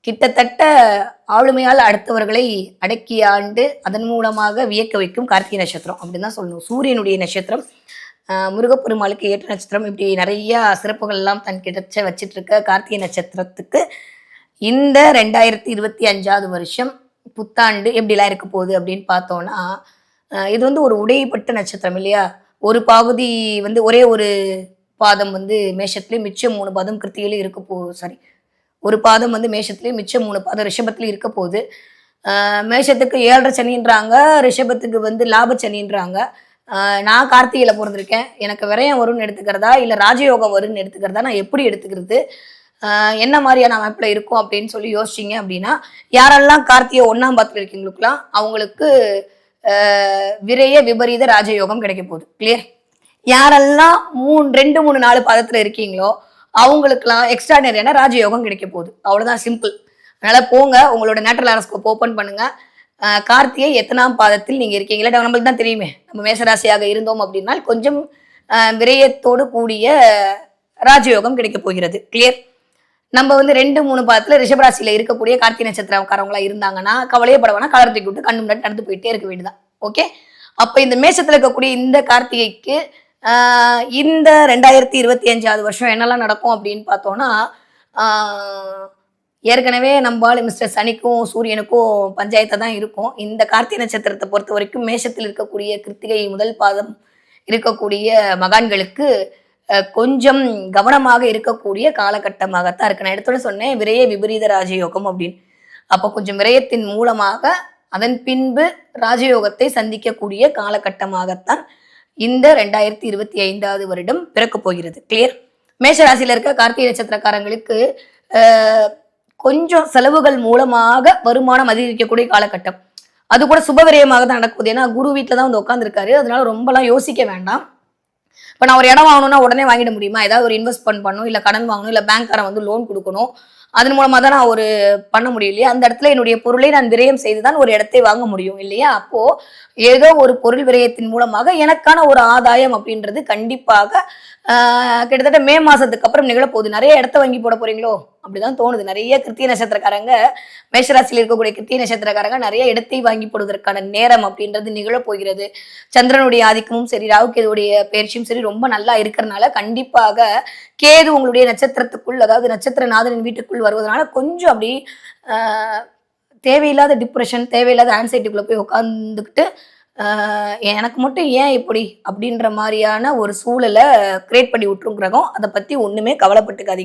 கிட்டத்தட்ட ஆளுமையால் அடுத்தவர்களை அடக்கி ஆண்டு அதன் மூலமாக வியக்க வைக்கும் கார்த்திகை நட்சத்திரம் அப்படின்னு தான் சொல்லணும். சூரியனுடைய நட்சத்திரம், முருகப்பெருமாளுக்கு ஏற்ற நட்சத்திரம், இப்படி நிறைய சிறப்புகள் எல்லாம் தன் கிட்ட வச்சிட்டு இருக்க கார்த்திகை நட்சத்திரத்துக்கு இந்த 2025 வருஷம் புத்தாண்டு எப்படிலாம் இருக்க போகுது அப்படின்னு பார்த்தோம்னா, இது வந்து ஒரு உடைப்பட்ட நட்சத்திரம் இல்லையா? ஒரு பகுதி வந்து ஒரே ஒரு பாதம் வந்து மேஷத்துலேயும் மிச்சம் 3 பாதம் கிருத்திகையிலும் இருக்க சாரி, ஒரு பாதம் வந்து மேஷத்துலேயும் மிச்சம் 3 பாதம் ரிஷபத்துலேயும் இருக்க போகுது. மேஷத்துக்கு 7.5 சனின்றாங்க, ரிஷபத்துக்கு வந்து லாப சனின்றாங்க. நான் கார்த்திகையில் பிறந்திருக்கேன், எனக்கு விரயம் வரும்னு எடுத்துக்கிறதா இல்லை ராஜயோகம் வரும்னு எடுத்துக்கிறதா, நான் எப்படி எடுத்துக்கிறது, என்ன மாதிரியான அமைப்பில் இருக்கும் அப்படின்னு சொல்லி யோசிச்சிங்க அப்படின்னா, யாரெல்லாம் கார்த்திகை 1ஆம் பாதத்தில் இருக்கீங்களுக்குலாம் அவங்களுக்கு விரைய விபரீத ராஜயோகம் கிடைக்க போகுது. கிளியர்? யாரெல்லாம் 2, 3, 4 பாதத்தில் இருக்கீங்களோ அவங்களுக்குலாம் எக்ஸ்ட்ராடனரியான ராஜயோகம் கிடைக்க போகுது. அவ்வளோதான், சிம்பிள். அதனால் போங்க, உங்களோட நேச்சுரல் ஹாரோஸ்கோப் ஓப்பன் பண்ணுங்கள். கார்த்திகை எத்தனாம் பாதத்தில் நீங்கள் இருக்கீங்களா? நம்மளுக்கு தான் தெரியுமே, நம்ம மேசராசியாக இருந்தோம் அப்படின்னா கொஞ்சம் விரயத்தோடு கூடிய ராஜயோகம் கிடைக்க போகிறது. கிளியர்? நம்ம வந்து 2, 3 பாதத்தில் ரிஷபராசியில் இருக்கக்கூடிய கார்த்திகை நட்சத்திரக்காரவங்களா இருந்தாங்கன்னா கவலையே படவானா கலர் தூக்கி விட்டு கண்ணு முன்னாடி நடந்து போயிட்டே இருக்க வேண்டியதான். ஓகே, அப்போ இந்த மேஷத்தில் இருக்கக்கூடிய இந்த கார்த்திகைக்கு இந்த 2025 வருஷம் என்னெல்லாம் நடக்கும் அப்படின்னு பார்த்தோம்னா, ஏற்கனவே நம்மளால மிஸ்டர் சனிக்கும் சூரியனுக்கும் பஞ்சாயத்தை தான் இருக்கும். இந்த கார்த்திகை நட்சத்திரத்தை பொறுத்த வரைக்கும் மேஷத்தில் இருக்கக்கூடிய கிருத்திகை முதல் பாதம் இருக்கக்கூடிய மகான்களுக்கு கொஞ்சம் கவனமாக இருக்கக்கூடிய காலகட்டமாகத்தான் இருக்கு. நான் எடுத்தோட சொன்னேன் விரைய விபரீத ராஜயோகம் அப்படின்னு. அப்போ கொஞ்சம் விரயத்தின் மூலமாக அதன் பின்பு ராஜயோகத்தை சந்திக்கக்கூடிய காலகட்டமாகத்தான் இந்த 2025 வருடம் பிறக்க போகிறது. கிளியர்? மேஷராசியில் இருக்க கார்த்திகை நட்சத்திரக்காரங்களுக்கு கொஞ்சம் செலவுகள் மூலமாக வருமானம் அதிகரிக்கக்கூடிய காலகட்டம். அது கூட சுபவிரயமாக தான் நடக்குது. ஏன்னா குரு வீட்டில் தான் வந்து உட்காந்துருக்காரு. அதனால ரொம்பலாம் யோசிக்க வேண்டாம். இப்போ நான் ஒரு இடம் வாங்கணும்னா உடனே வாங்கிட முடியுமா? ஏதாவது ஒரு இன்வெஸ்ட்மெண்ட் பண்ணணும், இல்லை கடன் வாங்கணும், இல்லை பேங்க்காரன் வந்து லோன் கொடுக்கணும். அதன் மூலமாக தான் நான் ஒரு பண்ண முடியும் இல்லையா? அந்த இடத்துல என்னுடைய பொருளை நான் விரயம் செய்து தான் ஒரு இடத்தை வாங்க முடியும் இல்லையா? அப்போ ஏதோ ஒரு பொருள் விரயத்தின் மூலமாக எனக்கான ஒரு ஆதாயம் அப்படின்றது கண்டிப்பாக கிட்டத்தட்ட மே மாசத்துக்கு அப்புறம் நிகழப்போகுது. நிறைய இடத்த வாங்கி போட போறீங்களோ அப்படிதான் தோணுது. நிறைய கிருத்திகை நட்சத்திரக்காரங்க, மேஷராசியில் இருக்கக்கூடிய கிருத்திகை நட்சத்திரக்காரங்க நிறைய இடத்தை வாங்கி போடுவதற்கான நேரம் அப்படின்றது நிகழப்போகிறது. சந்திரனுடைய ஆதிக்கமும் சரி, ராகுகேதுடைய பயிற்சியும் சரி ரொம்ப நல்லா இருக்கிறதுனால கண்டிப்பாக கேது உங்களுடைய நட்சத்திரத்துக்குள், அதாவது நட்சத்திரநாதனின் வீட்டுக்குள் வருவதனால கொஞ்சம் அப்படி தேவையில்லாத டிப்ரெஷன், தேவையில்லாத ஆன்சைட்டிக்குள்ள போய் உட்காந்துக்கிட்டு எனக்கு மட்டும் ஏன் இப்படி அப்படின்ற மாதிரியான ஒரு சூழலை கிரியேட் பண்ணி விட்டுரும் கிரகம். அதை பத்தி ஒண்ணுமே கவலைப்பட்டுக்காதீங்க.